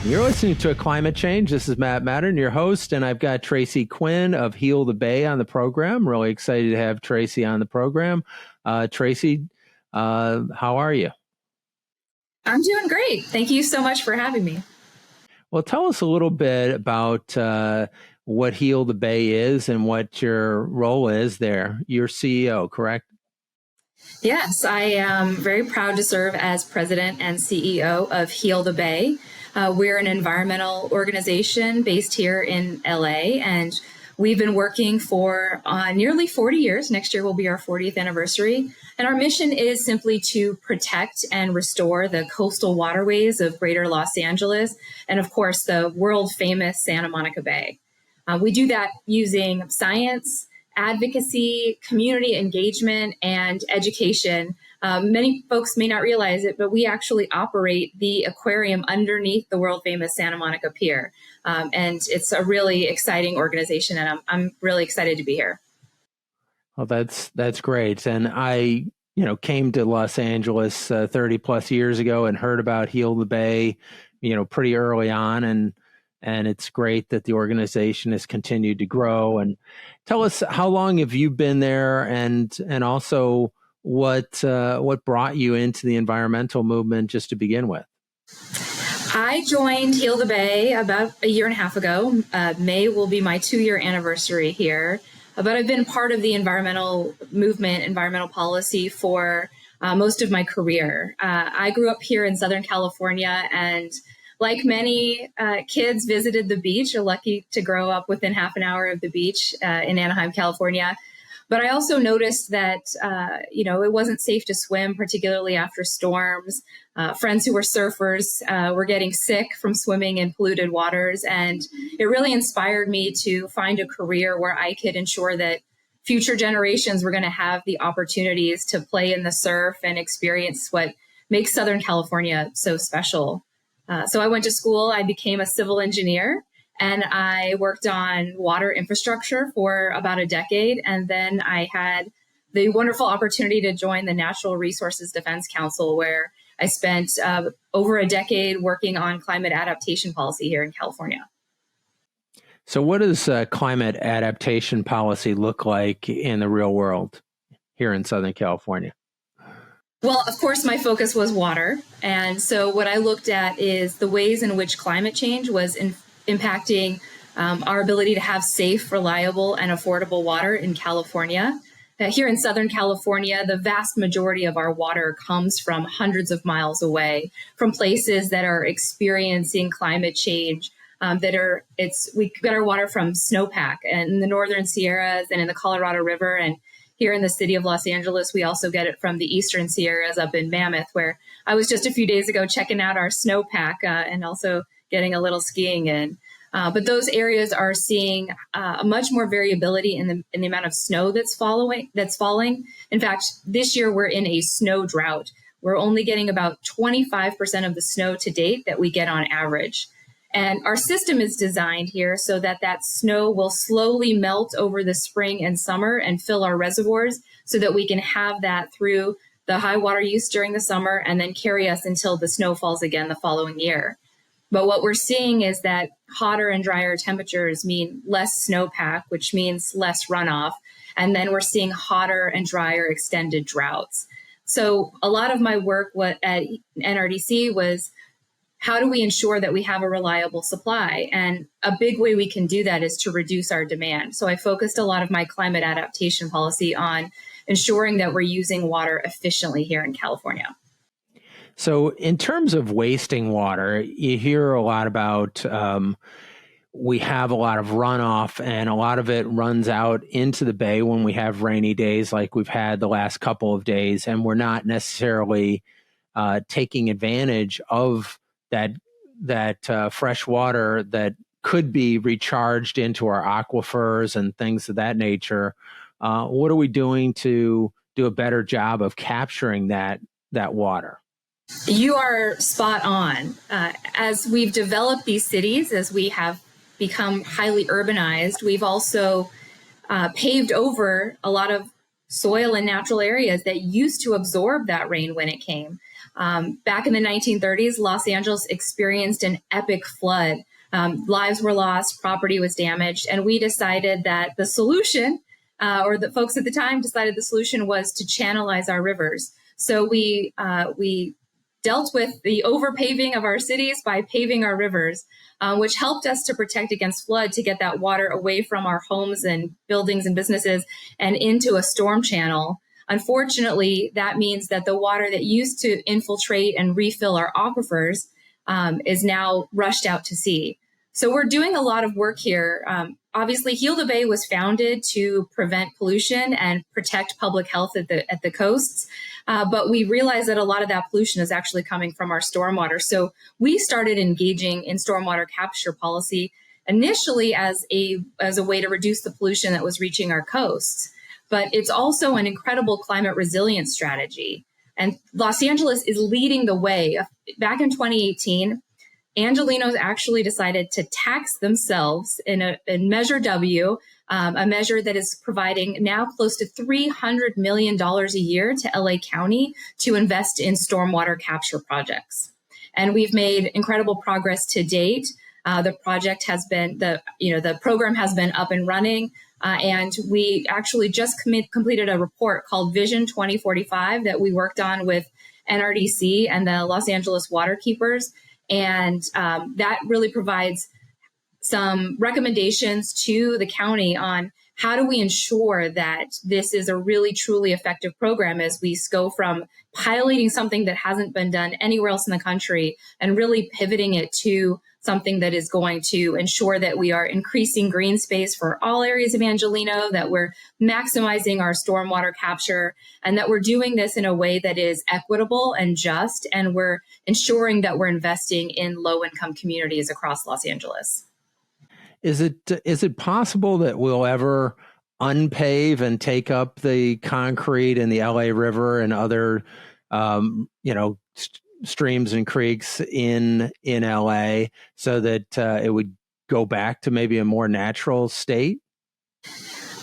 You're listening to Climate Change. This is Matern, your host, and I've got Tracy Quinn of Heal the Bay on the program. Really excited to have Tracy on the program. Tracy, how are you? I'm doing great. Thank you so much for having me. Well, tell us a little bit about what Heal the Bay is and what your role is there. You're CEO, correct? Yes, I am very proud to serve as president and CEO of Heal the Bay. We're an environmental organization based here in LA, and we've been working for nearly 40 years. Next year will be our 40th anniversary. And our mission is simply to protect and restore the coastal waterways of greater Los Angeles and, of course, the world famous Santa Monica Bay. We do that using science, advocacy, community engagement, and education. Many folks may not realize it, but we actually operate the aquarium underneath the world famous Santa Monica Pier. And it's a really exciting organization, and I'm really excited to be here. Well, that's great. And I, came to Los Angeles 30 plus years ago and heard about Heal the Bay, pretty early on. And it's great that the organization has continued to grow. And tell us, how long have you been there, and also what brought you into the environmental movement just to begin with? I joined Heal the Bay about a year and a half ago. May will be my 2-year anniversary here. But I've been part of the environmental movement, environmental policy for most of my career. I grew up here in Southern California, and like many kids, visited the beach. You're lucky to grow up within half an hour of the beach in Anaheim, California. But I also noticed that, it wasn't safe to swim, particularly after storms. Friends who were surfers were getting sick from swimming in polluted waters. And it really inspired me to find a career where I could ensure that future generations were going to have the opportunities to play in the surf and experience what makes Southern California so special. So I went to school, I became a civil engineer, and I worked on water infrastructure for about a decade. And then I had the wonderful opportunity to join the Natural Resources Defense Council, where I spent over a decade working on climate adaptation policy here in California. So what does climate adaptation policy look like in the real world here in Southern California? Well, of course, my focus was water. And so what I looked at is the ways in which climate change was impacting our ability to have safe, reliable, and affordable water in California. Here in Southern California, the vast majority of our water comes from hundreds of miles away, from places that are experiencing climate change. We get our water from snowpack and in the Northern Sierras and in the Colorado River, and here in the city of Los Angeles, we also get it from the Eastern Sierras up in Mammoth, where I was just a few days ago checking out our snowpack and also getting a little skiing in. But those areas are seeing much more variability in the amount of snow that's falling. In fact, this year we're in a snow drought. We're only getting about 25% of the snow to date that we get on average. And our system is designed here so that snow will slowly melt over the spring and summer and fill our reservoirs so that we can have that through the high water use during the summer and then carry us until the snow falls again the following year. But what we're seeing is that hotter and drier temperatures mean less snowpack, which means less runoff. And then we're seeing hotter and drier extended droughts. So a lot of my work at NRDC was, how do we ensure that we have a reliable supply? And a big way we can do that is to reduce our demand. So I focused a lot of my climate adaptation policy on ensuring that we're using water efficiently here in California. So in terms of wasting water, you hear a lot about we have a lot of runoff, and a lot of it runs out into the bay when we have rainy days like we've had the last couple of days, and we're not necessarily taking advantage of that fresh water that could be recharged into our aquifers and things of that nature. What are we doing to do a better job of capturing that water? You are spot on. As we've developed these cities, as we have become highly urbanized, we've also paved over a lot of soil and natural areas that used to absorb that rain when it came. Back in the 1930s, Los Angeles experienced an epic flood. Lives were lost, property was damaged, and we decided that the solution, or the folks at the time decided the solution, was to channelize our rivers. So we dealt with the overpaving of our cities by paving our rivers, which helped us to protect against flood, to get that water away from our homes and buildings and businesses and into a storm channel. Unfortunately, that means that the water that used to infiltrate and refill our aquifers is now rushed out to sea. So we're doing a lot of work here. Obviously, Heal the Bay was founded to prevent pollution and protect public health at the coasts. But we realized that a lot of that pollution is actually coming from our stormwater. So we started engaging in stormwater capture policy initially as a way to reduce the pollution that was reaching our coasts. But it's also an incredible climate resilience strategy. And Los Angeles is leading the way. Back in 2018, Angelenos actually decided to tax themselves in Measure W, a measure that is providing now close to $300 million a year to LA County to invest in stormwater capture projects. And we've made incredible progress to date. The project has been, the program has been up and running. And we actually just completed a report called Vision 2045 that we worked on with NRDC and the Los Angeles Waterkeepers. And that really provides some recommendations to the county on how do we ensure that this is a really, truly effective program as we go from piloting something that hasn't been done anywhere else in the country and really pivoting it to something that is going to ensure that we are increasing green space for all areas of Angeleno, that we're maximizing our stormwater capture, and that we're doing this in a way that is equitable and just, and we're ensuring that we're investing in low-income communities across Los Angeles. Is it possible that we'll ever unpave and take up the concrete in the LA River and other, streams and creeks in LA so that it would go back to maybe a more natural state?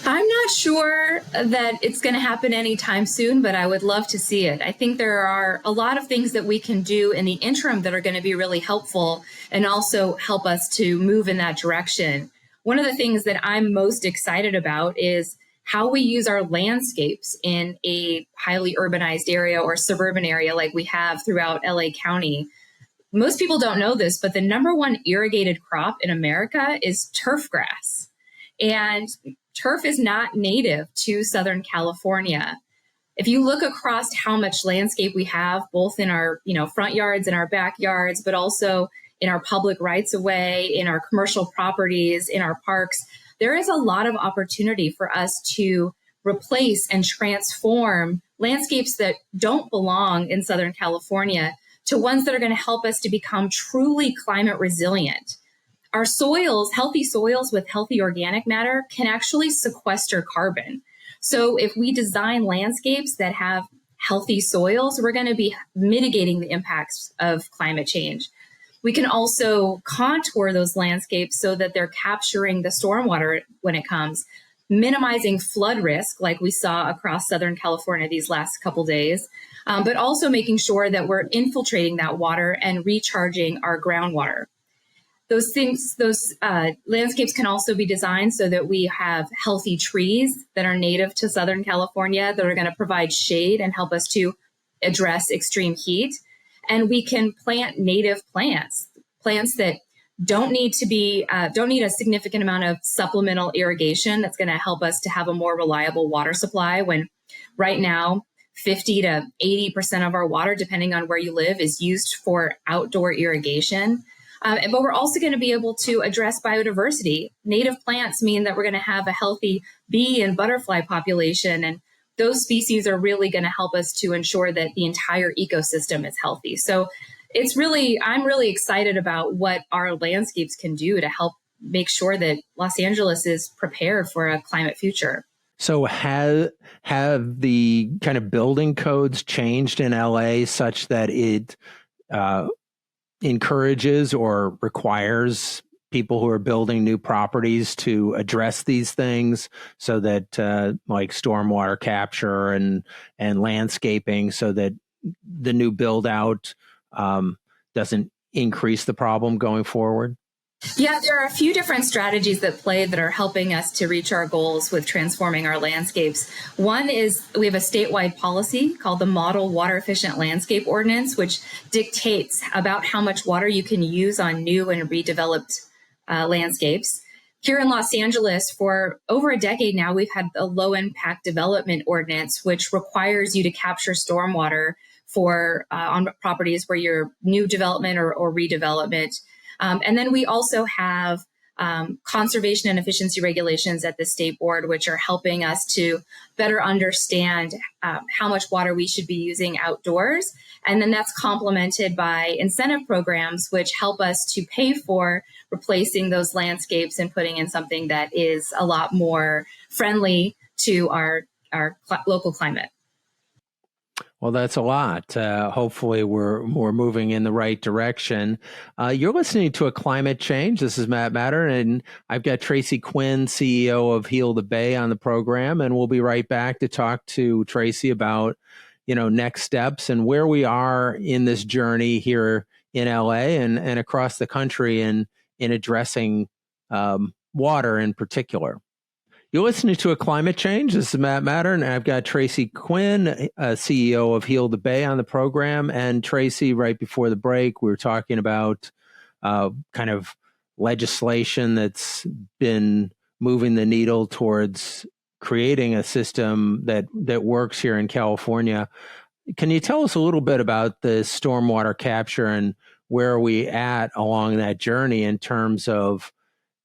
I'm not sure that it's going to happen anytime soon, but I would love to see it. I think there are a lot of things that we can do in the interim that are going to be really helpful and also help us to move in that direction. One of the things that I'm most excited about is how we use our landscapes in a highly urbanized area or suburban area like we have throughout LA County. Most people don't know this, but the number one irrigated crop in America is turf grass. And turf is not native to Southern California. If you look across how much landscape we have, both in our front yards and our backyards, but also in our public rights of way, in our commercial properties, in our parks, there is a lot of opportunity for us to replace and transform landscapes that don't belong in Southern California to ones that are going to help us to become truly climate resilient. Our soils, healthy soils with healthy organic matter, can actually sequester carbon. So if we design landscapes that have healthy soils, we're going to be mitigating the impacts of climate change. We can also contour those landscapes so that they're capturing the stormwater when it comes, minimizing flood risk like we saw across Southern California these last couple days, but also making sure that we're infiltrating that water and recharging our groundwater. Those landscapes can also be designed so that we have healthy trees that are native to Southern California that are going to provide shade and help us to address extreme heat. And we can plant native plants that don't need a significant amount of supplemental irrigation. That's going to help us to have a more reliable water supply when right now 50 to 80% of our water, depending on where you live, is used for outdoor irrigation. But we're also going to be able to address biodiversity. Native plants mean that we're going to have a healthy bee and butterfly population, and those species are really going to help us to ensure that the entire ecosystem is healthy. So I'm really excited about what our landscapes can do to help make sure that Los Angeles is prepared for a climate future. So have the kind of building codes changed in LA such that it encourages or requires people who are building new properties to address these things so that like stormwater capture and landscaping so that the new build out doesn't increase the problem going forward? Yeah, there are a few different strategies that play that are helping us to reach our goals with transforming our landscapes. One is we have a statewide policy called the Model Water Efficient Landscape Ordinance, which dictates about how much water you can use on new and redeveloped landscapes. Here in Los Angeles, for over a decade now, we've had a low impact development ordinance, which requires you to capture stormwater for on properties where you're new development or redevelopment. And then we also have conservation and efficiency regulations at the state board, which are helping us to better understand how much water we should be using outdoors. And then that's complemented by incentive programs, which help us to pay for replacing those landscapes and putting in something that is a lot more friendly to our local climate. Well, that's a lot. Hopefully, we're moving in the right direction. You're listening to A Climate Change. This is Matt Matern, and I've got Tracy Quinn, CEO of Heal the Bay, on the program, and we'll be right back to talk to Tracy about, next steps and where we are in this journey here in LA and across the country in addressing water in particular. You're listening to A Climate Change. This is Matt Matern, and I've got Tracy Quinn, CEO of Heal the Bay, on the program. And Tracy, right before the break, we were talking about kind of legislation that's been moving the needle towards creating a system that works here in California. Can you tell us a little bit about the stormwater capture and where are we at along that journey in terms of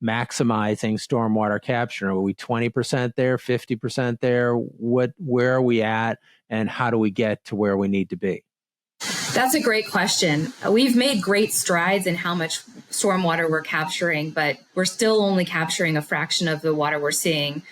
maximizing stormwater capture? Are we 20% there, 50% there? Where are we at, and how do we get to where we need to be? That's a great question. We've made great strides in how much stormwater we're capturing, but we're still only capturing a fraction of the water we're seeing.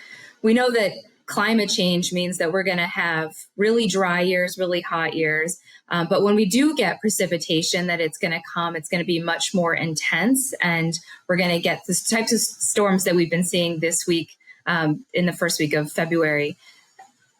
We know that climate change means that we're going to have really dry years, really hot years. But when we do get precipitation, that it's going to be much more intense. And we're going to get the types of storms that we've been seeing this week in the first week of February.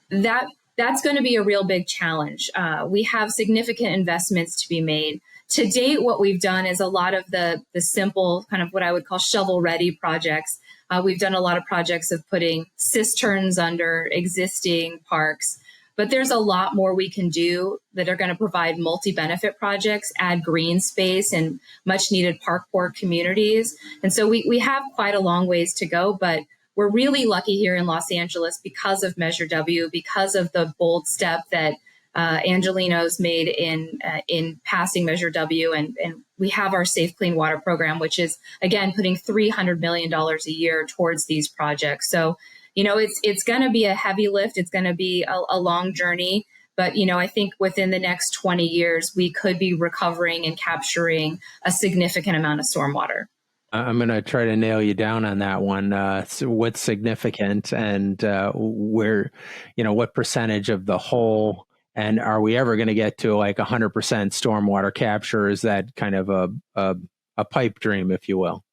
That's going to be a real big challenge. We have significant investments to be made. To date, what we've done is a lot of the simple kind of what I would call shovel-ready projects. We've done a lot of projects of putting cisterns under existing parks, but there's a lot more we can do that are going to provide multi-benefit projects, add green space and much needed park port communities. And so we have quite a long ways to go, but we're really lucky here in Los Angeles because of Measure W, because of the bold step that Angelenos made in passing Measure W, and we have our Safe Clean Water program, which is again putting $300 million a year towards these projects. So, it's going to be a heavy lift. It's going to be a long journey, but I think within the next 20 years we could be recovering and capturing a significant amount of stormwater. I'm going to try to nail you down on that one. So what's significant, and where, what percentage of the whole? And are we ever going to get to like 100% stormwater capture? Is that kind of a pipe dream, if you will?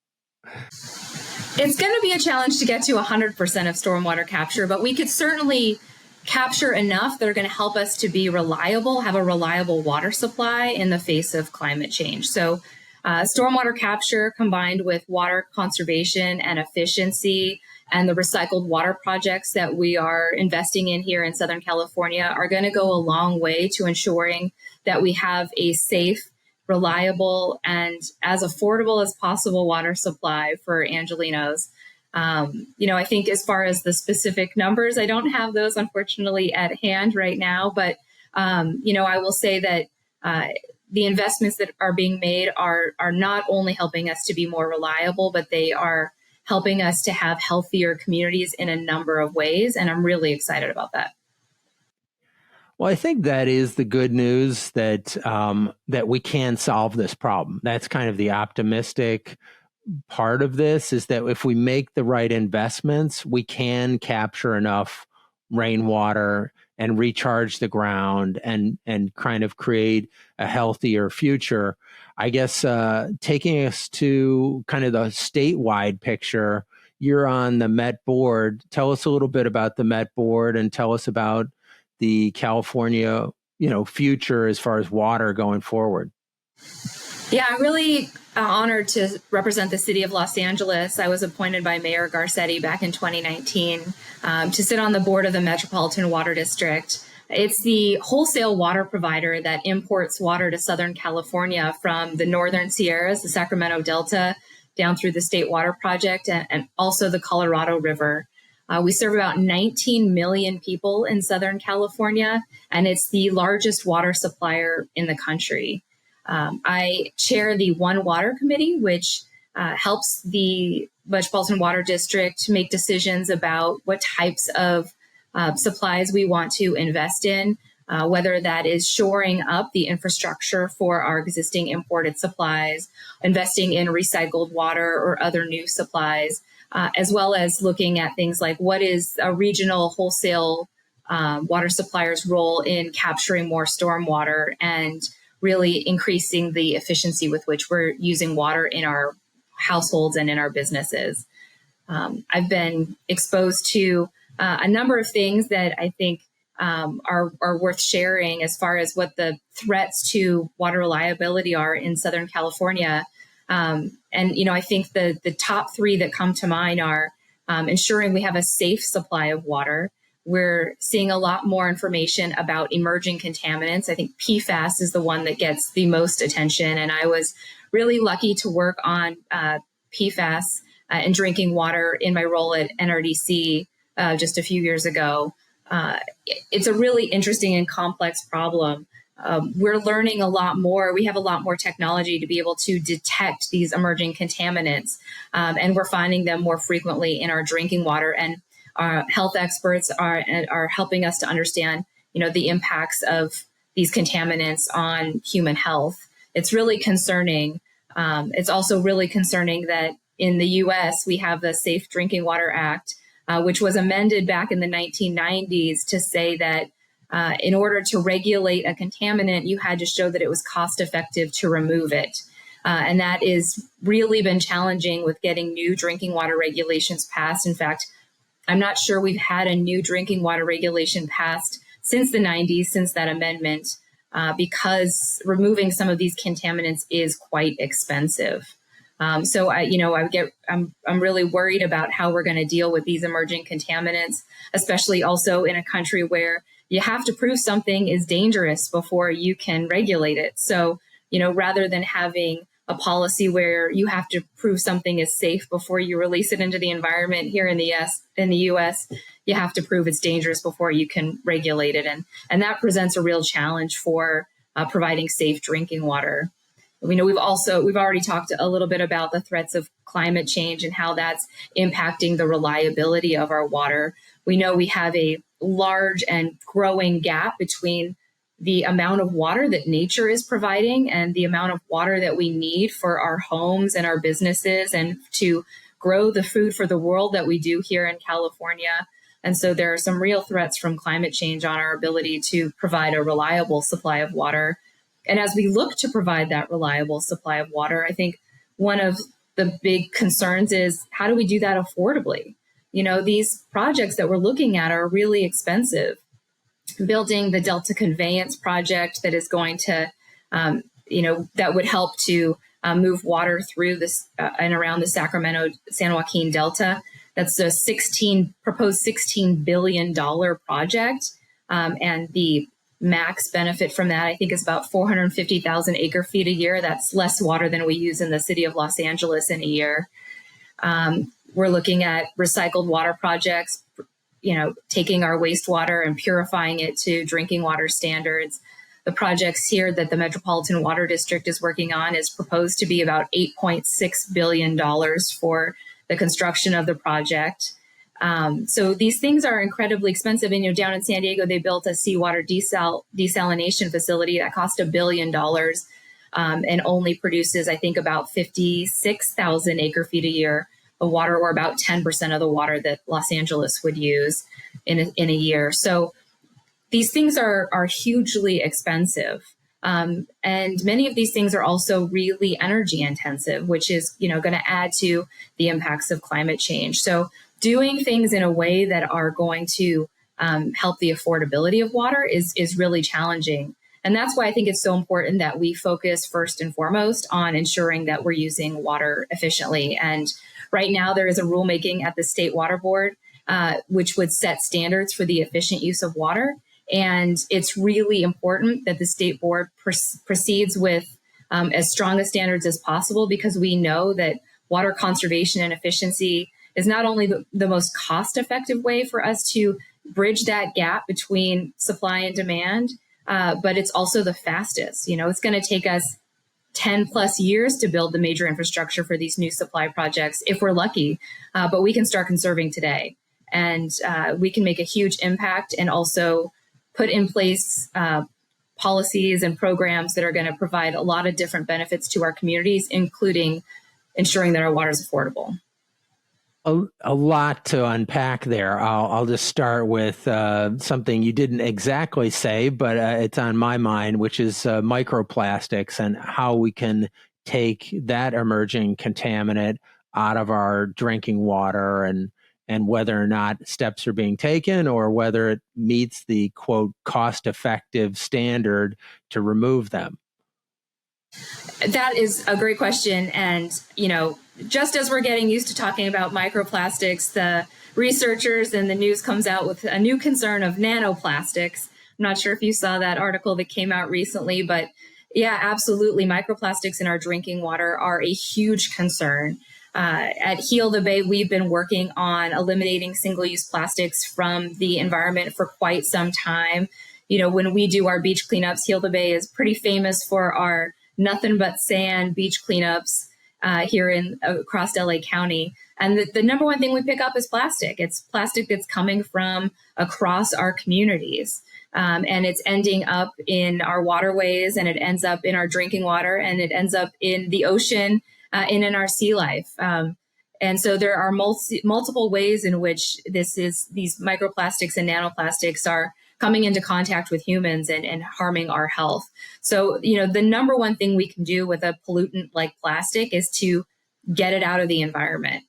It's going to be a challenge to get to 100% of stormwater capture, but we could certainly capture enough that are going to help us to be reliable, have a reliable water supply in the face of climate change. So stormwater capture combined with water conservation and efficiency and the recycled water projects that we are investing in here in Southern California are going to go a long way to ensuring that we have a safe, reliable, and as affordable as possible water supply for Angelenos. I think as far as the specific numbers, I don't have those, unfortunately, at hand right now. But, I will say that the investments that are being made are not only helping us to be more reliable, but they are helping us to have healthier communities in a number of ways. And I'm really excited about that. Well, I think that is the good news, that that we can solve this problem. That's kind of the optimistic part of this, is that if we make the right investments, we can capture enough rainwater and recharge the ground and kind of create a healthier future. I guess taking us to kind of the statewide picture, you're on the Met board. Tell us a little bit about the Met board and tell us about the California, future as far as water going forward. Yeah, I'm really honored to represent the city of Los Angeles. I was appointed by Mayor Garcetti back in 2019 to sit on the board of the Metropolitan Water District. It's the wholesale water provider that imports water to Southern California from the Northern Sierras, the Sacramento Delta, down through the State Water Project, and also the Colorado River. We serve about 19 million people in Southern California, and it's the largest water supplier in the country. I chair the One Water Committee, which helps the Metropolitan Water District make decisions about what types of supplies we want to invest in, whether that is shoring up the infrastructure for our existing imported supplies, investing in recycled water or other new supplies, as well as looking at things like what is a regional wholesale water supplier's role in capturing more stormwater and really increasing the efficiency with which we're using water in our households and in our businesses. I've been exposed to a number of things that I think are worth sharing as far as what the threats to water reliability are in Southern California. And I think the top three that come to mind are ensuring we have a safe supply of water. We're seeing a lot more information about emerging contaminants. I think PFAS is the one that gets the most attention. And I was really lucky to work on PFAS in drinking water in my role at NRDC just a few years ago. It's a really interesting and complex problem. We're learning a lot more. We have a lot more technology to be able to detect these emerging contaminants, and we're finding them more frequently in our drinking water. And our health experts are helping us to understand, the impacts of these contaminants on human health. It's really concerning. It's also really concerning that in the U.S. we have the Safe Drinking Water Act, which was amended back in the 1990s to say that in order to regulate a contaminant, you had to show that it was cost effective to remove it. And that is really been challenging with getting new drinking water regulations passed. In fact, I'm not sure we've had a new drinking water regulation passed since the 90s, since that amendment, because removing some of these contaminants is quite expensive. So I'm really worried about how we're going to deal with these emerging contaminants, especially also in a country where you have to prove something is dangerous before you can regulate it. So, rather than having a policy where you have to prove something is safe before you release it into the environment here in the US, you have to prove it's dangerous before you can regulate it. And that presents a real challenge for providing safe drinking water. We've already talked a little bit about the threats of climate change and how that's impacting the reliability of our water. We know we have a large and growing gap between the amount of water that nature is providing and the amount of water that we need for our homes and our businesses and to grow the food for the world that we do here in California. And so there are some real threats from climate change on our ability to provide a reliable supply of water. And as we look to provide that reliable supply of water, I think one of the big concerns is how do we do that affordably? These projects that we're looking at are really expensive. Building the Delta Conveyance project that is going to, that would help to move water through this and around the Sacramento San Joaquin Delta. That's a proposed $16 billion project. And the max benefit from that, I think, is about 450,000 acre feet a year. That's less water than we use in the city of Los Angeles in a year. We're looking at recycled water projects, taking our wastewater and purifying it to drinking water standards. The projects here that the Metropolitan Water District is working on is proposed to be about $8.6 billion for the construction of the project. So these things are incredibly expensive. And, down in San Diego, they built a seawater desalination facility that cost $1 billion and only produces, I think, about 56,000 acre feet a year of water, or about 10% of the water that Los Angeles would use in a year. So these things are hugely expensive. And many of these things are also really energy intensive, which is, going to add to the impacts of climate change. So doing things in a way that are going to help the affordability of water is really challenging. And that's why I think it's so important that we focus first and foremost on ensuring that we're using water efficiently. And right now there is a rulemaking at the State Water Board, which would set standards for the efficient use of water. And it's really important that the state board proceeds with as strong a standards as possible, because we know that water conservation and efficiency is not only the most cost-effective way for us to bridge that gap between supply and demand, but it's also the fastest. It's going to take us 10 plus years to build the major infrastructure for these new supply projects, if we're lucky, but we can start conserving today. And we can make a huge impact and also put in place policies and programs that are going to provide a lot of different benefits to our communities, including ensuring that our water is affordable. A lot to unpack there. I'll just start with something you didn't exactly say, but it's on my mind, which is microplastics and how we can take that emerging contaminant out of our drinking water, and whether or not steps are being taken or whether it meets the, quote, cost-effective standard to remove them. That is a great question. And, just as we're getting used to talking about microplastics, the researchers and the news comes out with a new concern of nanoplastics. I'm not sure if you saw that article that came out recently, but yeah, absolutely. Microplastics in our drinking water are a huge concern. At Heal the Bay, we've been working on eliminating single-use plastics from the environment for quite some time. When we do our beach cleanups, Heal the Bay is pretty famous for our nothing but sand beach cleanups here across LA County. And the number one thing we pick up is plastic. It's plastic that's coming from across our communities. And it's ending up in our waterways, and it ends up in our drinking water, and it ends up in the ocean, and in our sea life. And so there are multiple ways in which these microplastics and nanoplastics are coming into contact with humans and harming our health. So, the number one thing we can do with a pollutant like plastic is to get it out of the environment.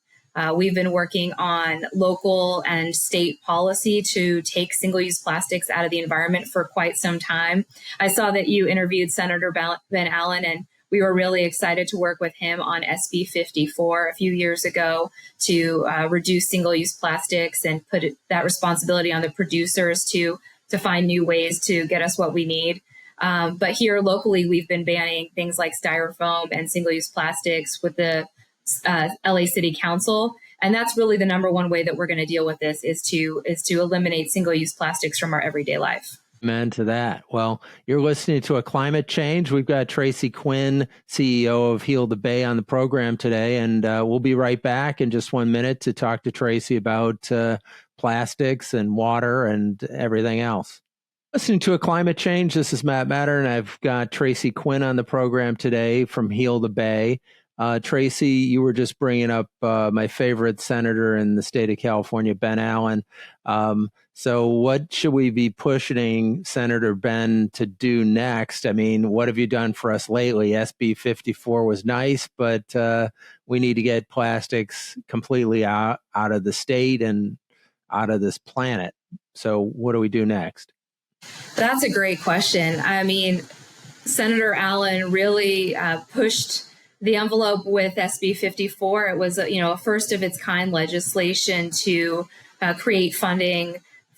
We've been working on local and state policy to take single-use plastics out of the environment for quite some time. I saw that you interviewed Senator Ben Allen, and we were really excited to work with him on SB 54 a few years ago to reduce single-use plastics and put that responsibility on the producers to find new ways to get us what we need. But here locally, we've been banning things like styrofoam and single-use plastics with the LA City Council. And that's really the number one way that we're going to deal with this is to eliminate single-use plastics from our everyday life. Amen to that. Well, you're listening to A Climate Change. We've got Tracy Quinn, CEO of Heal the Bay, on the program today, and we'll be right back in just 1 minute to talk to Tracy about plastics and water and everything else. Listening to A Climate Change, this is Matt Matern, and I've got Tracy Quinn on the program today from Heal the Bay. Tracy, you were just bringing up my favorite senator in the state of California, Ben Allen. So what should we be pushing Senator Ben to do next? I mean, what have you done for us lately? SB 54 was nice, but we need to get plastics completely out of the state and out of this planet. So what do we do next? That's a great question. I mean, Senator Allen really pushed the envelope with SB 54. It was, a first of its kind legislation to create funding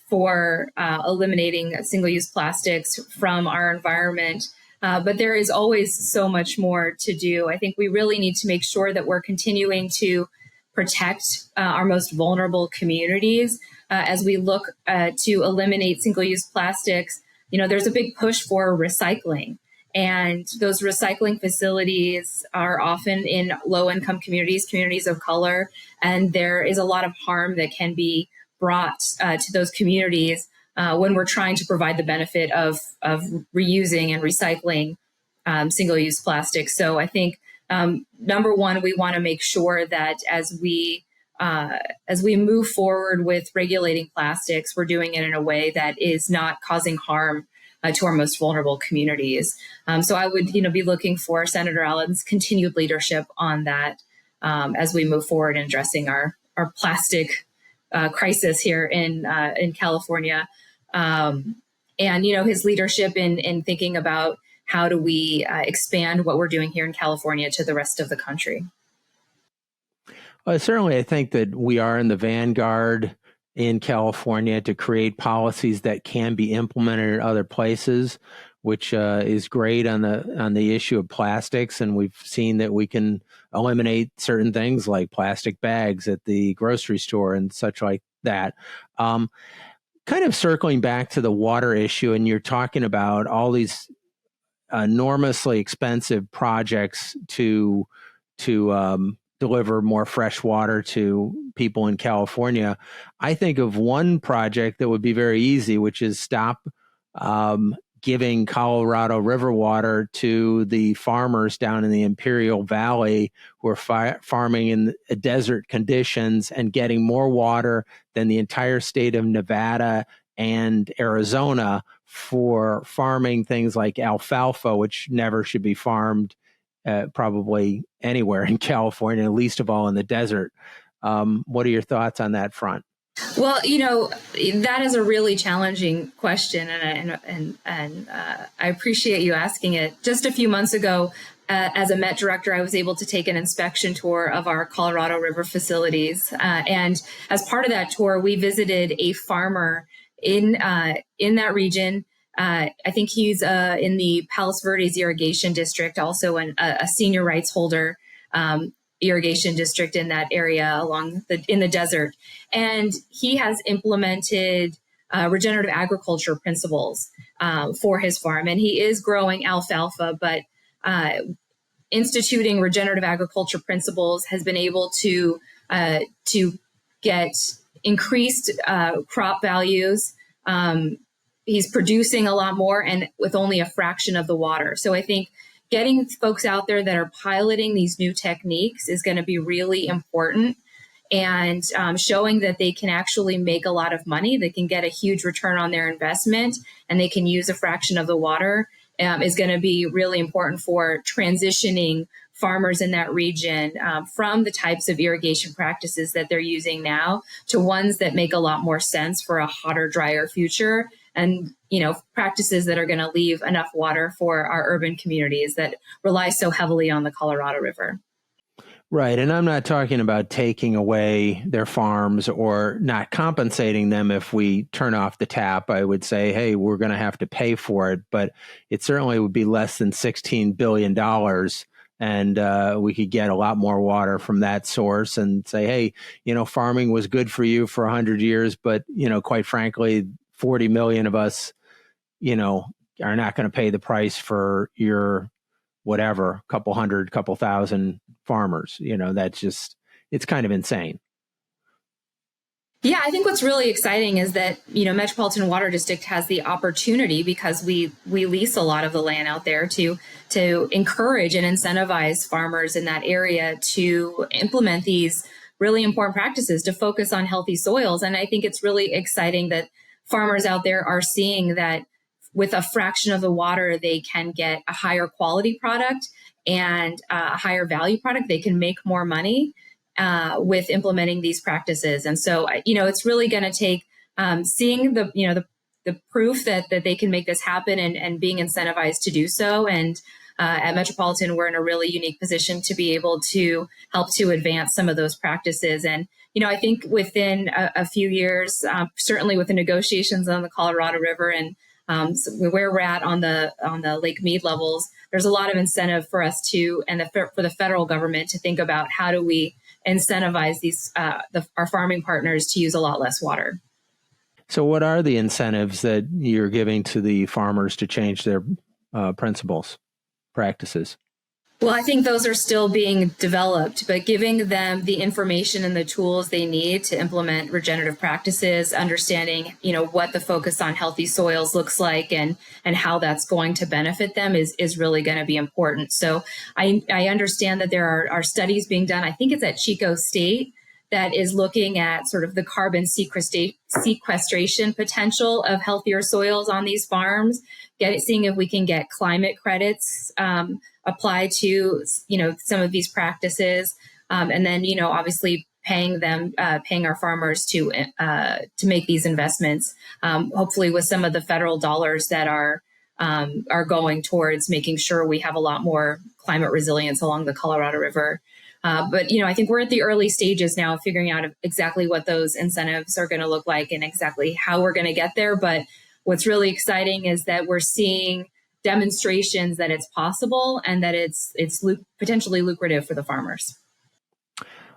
for eliminating single-use plastics from our environment. But there is always so much more to do. I think we really need to make sure that we're continuing to protect our most vulnerable communities as we look to eliminate single-use plastics. There's a big push for recycling. And those recycling facilities are often in low-income communities of color, and there is a lot of harm that can be brought to those communities when we're trying to provide the benefit of reusing and recycling single-use plastics. So I think, number one, we want to make sure that as we as we move forward with regulating plastics, we're doing it in a way that is not causing harm to our most vulnerable communities. So I would, be looking for Senator Allen's continued leadership on that as we move forward in addressing our plastic crisis here in California, and his leadership in thinking about how do we expand what we're doing here in California to the rest of the country. Well, certainly, I think that we are in the vanguard in California to create policies that can be implemented in other places, which is great on the issue of plastics. And we've seen that we can eliminate certain things like plastic bags at the grocery store and such like that. Kind of circling back to the water issue, and you're talking about all these enormously expensive projects to deliver more fresh water to people in California. I think of one project that would be very easy, which is stop giving Colorado River water to the farmers down in the Imperial Valley who are farming in desert conditions and getting more water than the entire state of Nevada and Arizona for farming things like alfalfa, which never should be farmed probably anywhere in California, least of all in the desert. What are your thoughts on that front? Well, that is a really challenging question, and I appreciate you asking it. Just a few months ago, as a Met director, I was able to take an inspection tour of our Colorado River facilities, and as part of that tour, we visited a farmer in that region. I think he's in the Palos Verdes irrigation district, also a senior rights holder irrigation district in that area in the desert. And he has implemented regenerative agriculture principles for his farm. And he is growing alfalfa, but instituting regenerative agriculture principles has been able to get increased crop values. He's producing a lot more and with only a fraction of the water. So I think getting folks out there that are piloting these new techniques is going to be really important, and showing that they can actually make a lot of money, they can get a huge return on their investment, and they can use a fraction of the water is going to be really important for transitioning farmers in that region from the types of irrigation practices that they're using now to ones that make a lot more sense for a hotter, drier future. And, practices that are going to leave enough water for our urban communities that rely so heavily on the Colorado River. Right. And I'm not talking about taking away their farms or not compensating them if we turn off the tap. I would say, hey, we're going to have to pay for it, but it certainly would be less than $16 billion. And we could get a lot more water from that source and say, hey, farming was good for you for 100 years, but, quite frankly, 40 million of us, are not going to pay the price for your whatever, couple thousand farmers. That's just, it's kind of insane. Yeah, I think what's really exciting is that, Metropolitan Water District has the opportunity, because we lease a lot of the land out there, to encourage and incentivize farmers in that area to implement these really important practices, to focus on healthy soils. And I think it's really exciting that farmers out there are seeing that with a fraction of the water, they can get a higher quality product and a higher value product. They can make more money with implementing these practices. And so, it's really going to take seeing the proof that they can make this happen and being incentivized to do so. And at Metropolitan, we're in a really unique position to be able to help to advance some of those practices. And, I think within a few years, certainly with the negotiations on the Colorado River and where we're at on the Lake Mead levels, there's a lot of incentive for us for the federal government to think about how do we incentivize our farming partners to use a lot less water. So what are the incentives that you're giving to the farmers to change their practices? Well, I think those are still being developed, but giving them the information and the tools they need to implement regenerative practices, understanding, what the focus on healthy soils looks like and how that's going to benefit them is really going to be important. So I understand that there are studies being done. I think it's at Chico State that is looking at sort of the carbon sequestration potential of healthier soils on these farms, seeing if we can get climate credits applied to, some of these practices. And then, obviously paying our farmers to make these investments, hopefully with some of the federal dollars that are going towards making sure we have a lot more climate resilience along the Colorado River. But I think we're at the early stages now of figuring out exactly what those incentives are going to look like and exactly how we're going to get there. But what's really exciting is that we're seeing demonstrations that it's possible and that it's potentially lucrative for the farmers.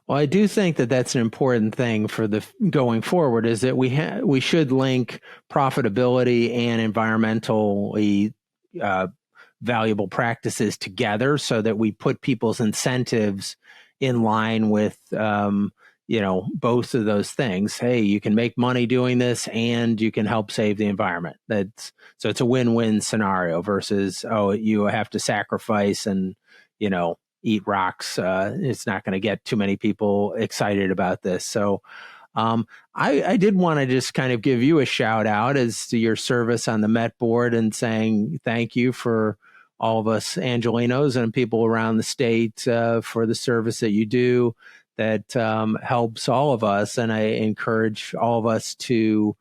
Well, I do think that that's an important thing for the going forward, is that we should link profitability and environmentally valuable practices together, so that we put people's incentives in line with both of those things. Hey, you can make money doing this and you can help save the environment. So it's a win-win scenario versus, you have to sacrifice and eat rocks. It's not going to get too many people excited about this. So I did want to just kind of give you a shout out as to your service on the Met board and saying thank you for all of us Angelinos and people around the state for the service that you do that helps all of us. And I encourage all of us to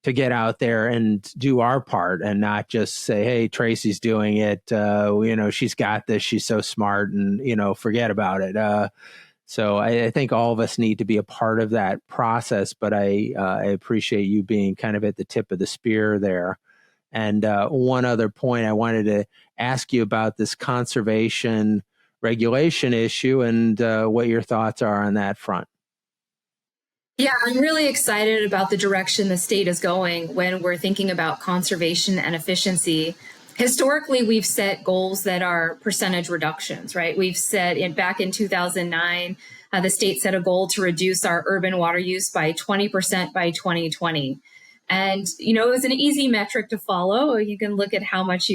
get out there and do our part and not just say, hey, Tracy's doing it. She's got this. She's so smart and, forget about it. So I think all of us need to be a part of that process. But I appreciate you being kind of at the tip of the spear there. And one other point, I wanted to ask you about this conservation regulation issue and what your thoughts are on that front. Yeah, I'm really excited about the direction the state is going when we're thinking about conservation and efficiency. Historically, we've set goals that are percentage reductions, right? We've set back in 2009, the state set a goal to reduce our urban water use by 20% by 2020. And, it was an easy metric to follow. You can look at how much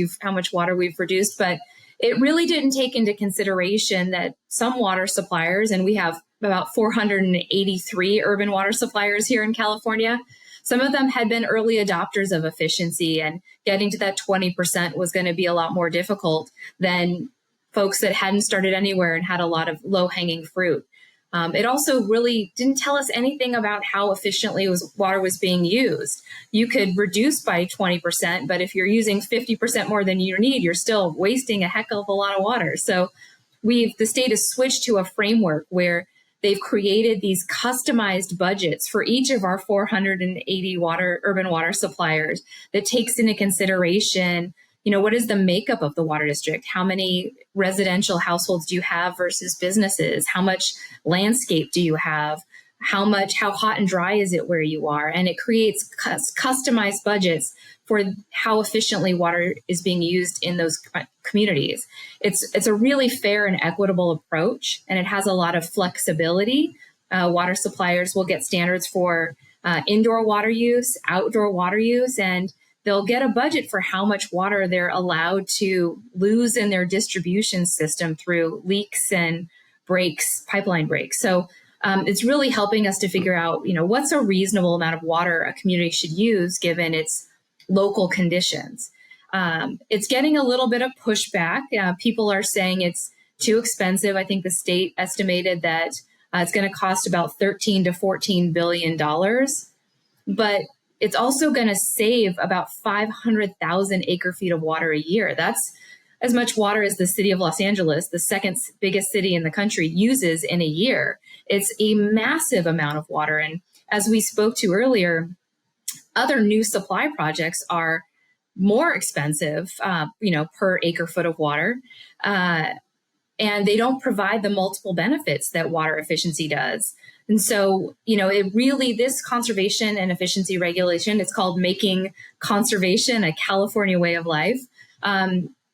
water we've reduced, but it really didn't take into consideration that some water suppliers, and we have about 483 urban water suppliers here in California. Some of them had been early adopters of efficiency, and getting to that 20% was going to be a lot more difficult than folks that hadn't started anywhere and had a lot of low-hanging fruit. It also really didn't tell us anything about how efficiently water was being used. You could reduce by 20%, but if you're using 50% more than you need, you're still wasting a heck of a lot of water. So the state has switched to a framework where they've created these customized budgets for each of our 480 urban water suppliers that takes into consideration, what is the makeup of the water district? How many residential households do you have versus businesses? How much landscape do you have? How hot and dry is it where you are? And it creates customized budgets for how efficiently water is being used in those communities. It's a really fair and equitable approach, and it has a lot of flexibility. Water suppliers will get standards for indoor water use, outdoor water use, and they'll get a budget for how much water they're allowed to lose in their distribution system through leaks and pipeline breaks. So it's really helping us to figure out, what's a reasonable amount of water a community should use given its local conditions. It's getting a little bit of pushback. People are saying it's too expensive. I think the state estimated that it's going to cost about $13 to $14 billion, but it's also going to save about 500,000 acre feet of water a year. That's as much water as the city of Los Angeles, the second biggest city in the country, uses in a year. It's a massive amount of water. And as we spoke to earlier, other new supply projects are more expensive, per acre foot of water. And they don't provide the multiple benefits that water efficiency does. And so, this conservation and efficiency regulation, it's called Making Conservation a California Way of Life,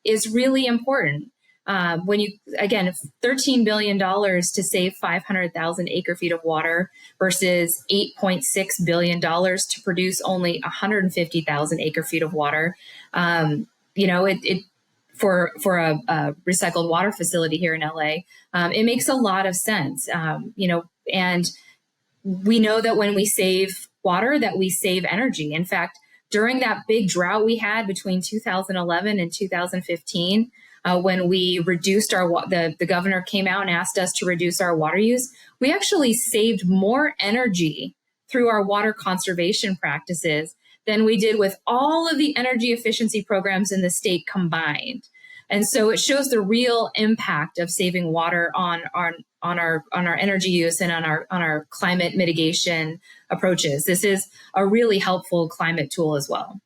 is really important. $13 billion to save 500,000 acre feet of water versus $8.6 billion to produce only 150,000 acre feet of water. For a recycled water facility here in LA, it makes a lot of sense. And we know that when we save water, that we save energy. In fact, during that big drought we had between 2011 and 2015, when we reduced the governor came out and asked us to reduce our water use, we actually saved more energy through our water conservation practices than we did with all of the energy efficiency programs in the state combined. And so it shows the real impact of saving water on our energy use and on our climate mitigation approaches. This is a really helpful climate tool as well.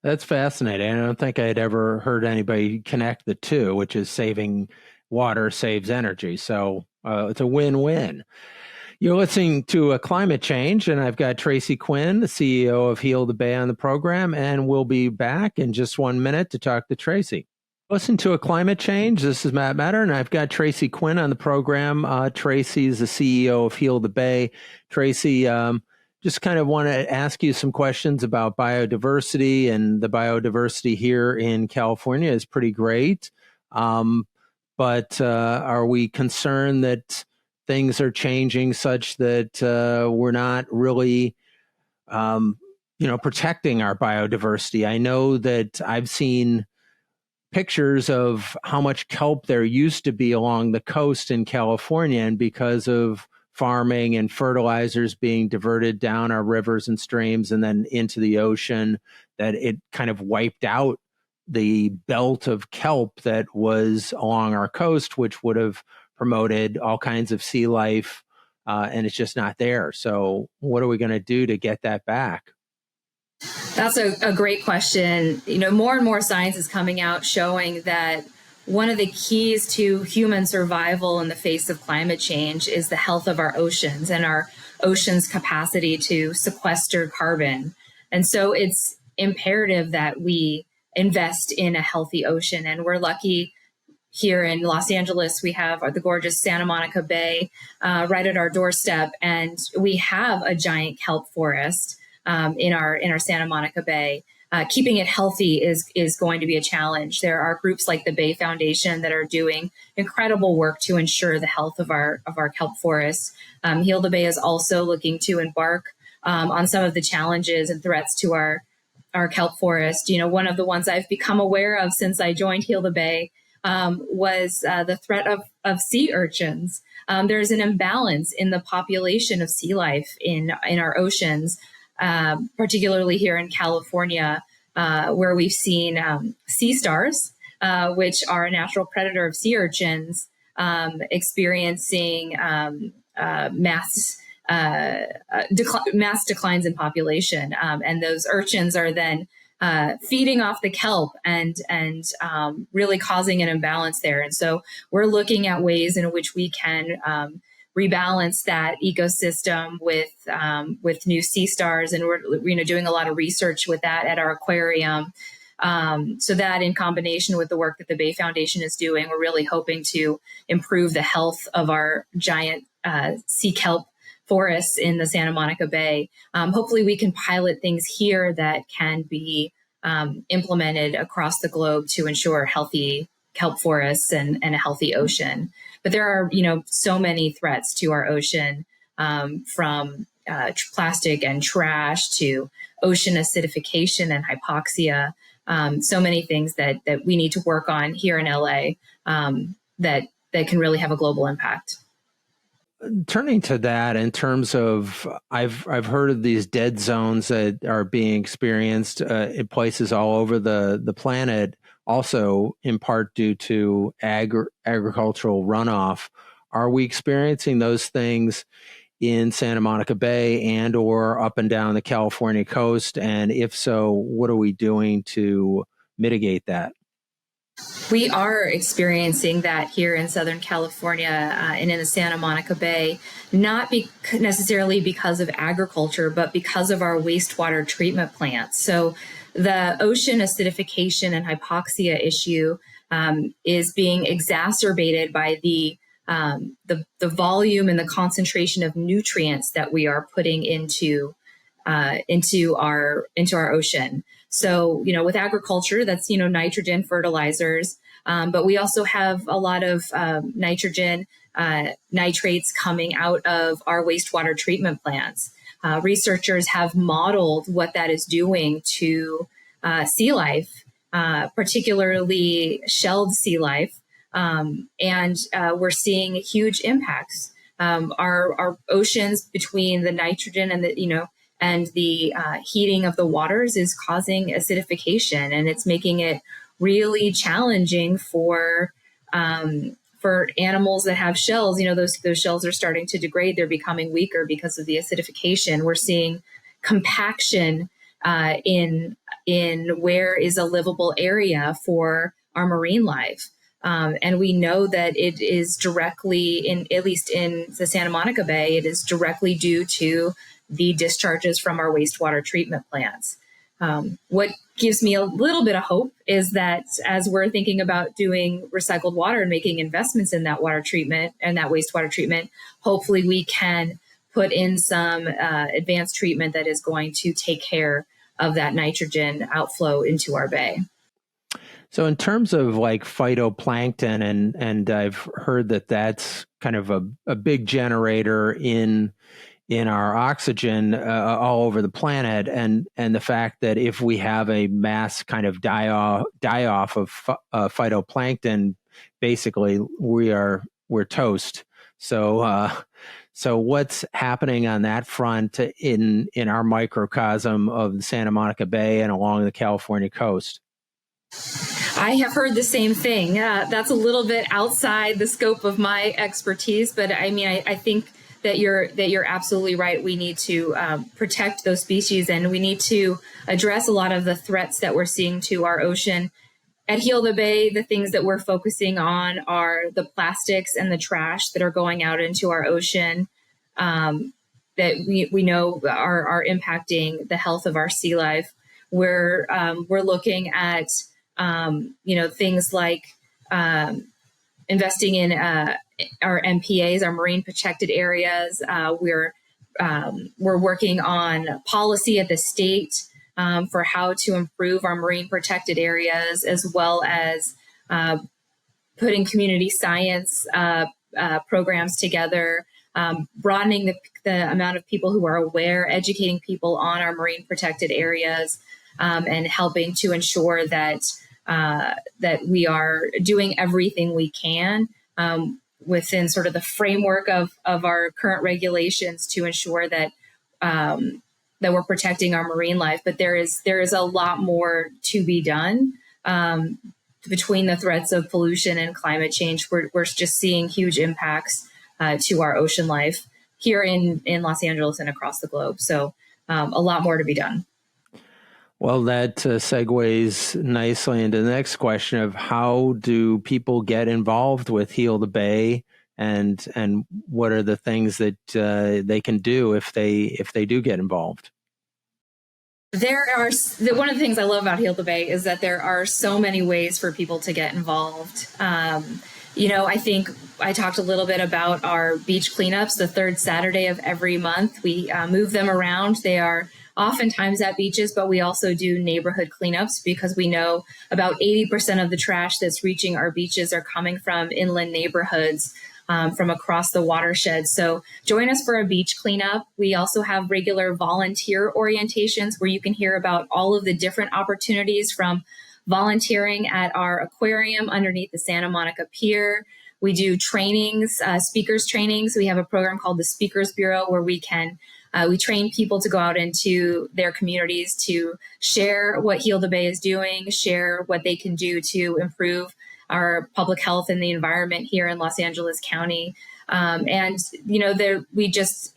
That's fascinating. I don't think I'd ever heard anybody connect the two, which is saving water saves energy. So it's a win-win. You're listening to a Climate Change, and I've got Tracy Quinn, the CEO of Heal the Bay, on the program, and we'll be back in just 1 minute to talk to Tracy. Listen to a Climate Change. This is Matt Matern, and I've got Tracy Quinn on the program. Tracy is the CEO of Heal the Bay. Tracy, just kind of want to ask you some questions about biodiversity, and the biodiversity here in California is pretty great. But are we concerned that things are changing such that we're not really, protecting our biodiversity? I know that I've seen pictures of how much kelp there used to be along the coast in California, and because of farming and fertilizers being diverted down our rivers and streams and then into the ocean, that it kind of wiped out the belt of kelp that was along our coast, which would have promoted all kinds of sea life, and it's just not there. So what are we going to do to get that back? That's a great question. More and more science is coming out showing that one of the keys to human survival in the face of climate change is the health of our oceans and our oceans' capacity to sequester carbon. And so it's imperative that we invest in a healthy ocean. And we're lucky here in Los Angeles, we have the gorgeous Santa Monica Bay right at our doorstep, and we have a giant kelp forest in our Santa Monica Bay. Keeping it healthy is going to be a challenge. There are groups like the Bay Foundation that are doing incredible work to ensure the health of our kelp forests. Heal the Bay is also looking to embark on some of the challenges and threats to our kelp forest. One of the ones I've become aware of since I joined Heal the Bay was the threat of sea urchins. There's an imbalance in the population of sea life in our oceans, particularly here in California, where we've seen sea stars, which are a natural predator of sea urchins, experiencing mass declines in population. And those urchins are then feeding off the kelp and really causing an imbalance there. And so we're looking at ways in which we can rebalance that ecosystem with new sea stars, and we're doing a lot of research with that at our aquarium. So that, in combination with the work that the Bay Foundation is doing, we're really hoping to improve the health of our giant sea kelp forests in the Santa Monica Bay. Hopefully we can pilot things here that can be implemented across the globe to ensure healthy kelp forests and a healthy ocean. But there are, so many threats to our ocean, from plastic and trash to ocean acidification and hypoxia. So many things that we need to work on here in LA that can really have a global impact. Turning to that, in terms of, I've heard of these dead zones that are being experienced in places all over the planet, also in part due to agricultural runoff. Are we experiencing those things in Santa Monica Bay and or up and down the California coast? And if so, what are we doing to mitigate that? We are experiencing that here in Southern California and in the Santa Monica Bay, not necessarily because of agriculture, but because of our wastewater treatment plants. So the ocean acidification and hypoxia issue is being exacerbated by the volume and the concentration of nutrients that we are putting into our ocean. So, with agriculture, that's, nitrogen fertilizers, but we also have a lot of nitrogen nitrates coming out of our wastewater treatment plants. Researchers have modeled what that is doing to sea life, particularly shelled sea life, and we're seeing huge impacts. Our oceans, between the nitrogen and the heating of the waters, is causing acidification, and it's making it really challenging for animals that have shells. Those shells are starting to degrade. They're becoming weaker because of the acidification. We're seeing compaction in where is a livable area for our marine life. And we know that it is directly, at least in the Santa Monica Bay, it is directly due to the discharges from our wastewater treatment plants. What gives me a little bit of hope is that as we're thinking about doing recycled water and making investments in that water treatment and that wastewater treatment, hopefully we can put in some advanced treatment that is going to take care of that nitrogen outflow into our bay. So in terms of like phytoplankton, and I've heard that that's kind of a big generator in our oxygen all over the planet, and the fact that if we have a mass kind of die off of phytoplankton, basically we're toast. So what's happening on that front in our microcosm of the Santa Monica Bay and along the California coast? I have heard the same thing. That's a little bit outside the scope of my expertise, but I mean, I think that you're absolutely right. We need to protect those species, and we need to address a lot of the threats that we're seeing to our ocean. At Heal the Bay, the things that we're focusing on are the plastics and the trash that are going out into our ocean that we know are impacting the health of our sea life. We're looking at things like investing in our MPAs, our marine protected areas. We're working on policy at the state for how to improve our marine protected areas, as well as putting community science programs together, broadening the amount of people who are aware, educating people on our marine protected areas, and helping to ensure that we are doing everything we can within sort of the framework of our current regulations to ensure that that we're protecting our marine life. But there is a lot more to be done between the threats of pollution and climate change. We're just seeing huge impacts to our ocean life here in Los Angeles and across the globe. So a lot more to be done. Well, that segues nicely into the next question of how do people get involved with Heal the Bay, and what are the things that they can do if they do get involved? One of the things I love about Heal the Bay is that there are so many ways for people to get involved. I think I talked a little bit about our beach cleanups, the third Saturday of every month. We move them around. They are oftentimes at beaches, but we also do neighborhood cleanups because we know about 80% of the trash that's reaching our beaches are coming from inland neighborhoods from across the watershed. So join us for a beach cleanup. We also have regular volunteer orientations where you can hear about all of the different opportunities, from volunteering at our aquarium underneath the Santa Monica Pier. We do trainings, speakers trainings. We have a program called the Speakers Bureau where we train people to go out into their communities to share what Heal the Bay is doing, share what they can do to improve our public health and the environment here in Los Angeles County. We just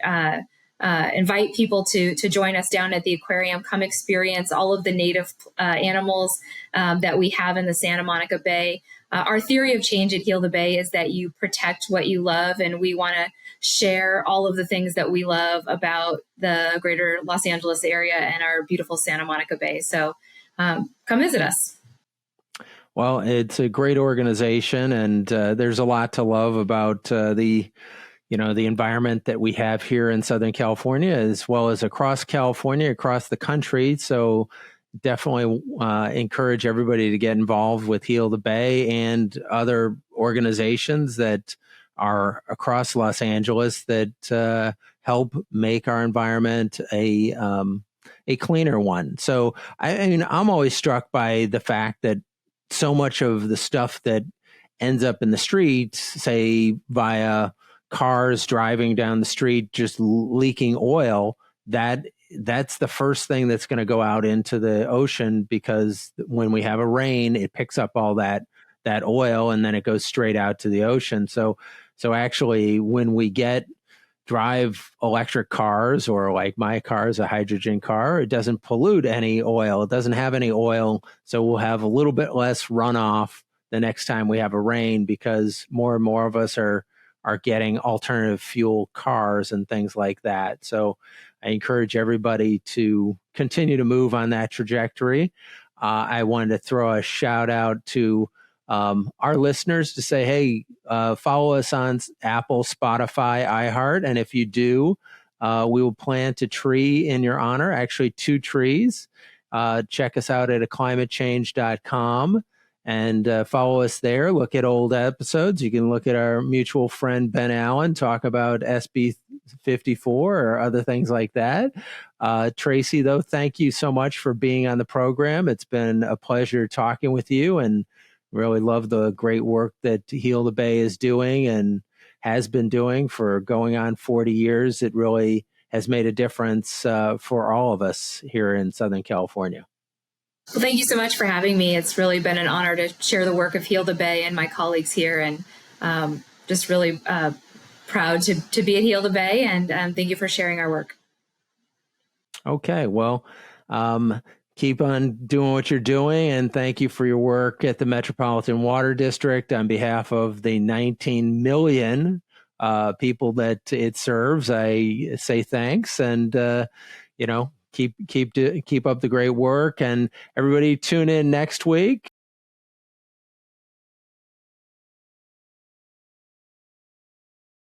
invite people to join us down at the aquarium, come experience all of the native animals that we have in the Santa Monica Bay. Our theory of change at Heal the Bay is that you protect what you love, and we want to share all of the things that we love about the greater Los Angeles area and our beautiful Santa Monica Bay. So come visit us. Well, it's a great organization, and there's a lot to love about the environment that we have here in Southern California, as well as across California, across the country. So definitely encourage everybody to get involved with Heal the Bay and other organizations that are across Los Angeles that help make our environment a cleaner one. So I mean, I'm always struck by the fact that so much of the stuff that ends up in the streets, say via cars driving down the street, just leaking oil, that's the first thing that's going to go out into the ocean, because when we have a rain, it picks up all that oil and then it goes straight out to the ocean. So actually, when we drive electric cars, or like my car is a hydrogen car, it doesn't pollute any oil. It doesn't have any oil. So we'll have a little bit less runoff the next time we have a rain, because more and more of us are getting alternative fuel cars and things like that. So I encourage everybody to continue to move on that trajectory. I wanted to throw a shout out to our listeners to say, hey, follow us on Apple, Spotify, iHeart. And if you do, we will plant a tree in your honor, actually 2 trees. Check us out at climatechange.com and follow us there. Look at old episodes. You can look at our mutual friend, Ben Allen, talk about SB 54 or other things like that. Tracy, though, thank you so much for being on the program. It's been a pleasure talking with you, and really love the great work that Heal the Bay is doing and has been doing for going on 40 years. It really has made a difference for all of us here in Southern California. Well, thank you so much for having me. It's really been an honor to share the work of Heal the Bay and my colleagues here, and just really proud to be at Heal the Bay, and thank you for sharing our work. Okay, well, keep on doing what you're doing, and thank you for your work at the Metropolitan Water District. On behalf of the 19 million people that it serves, I say thanks, and keep up the great work. And everybody tune in next week.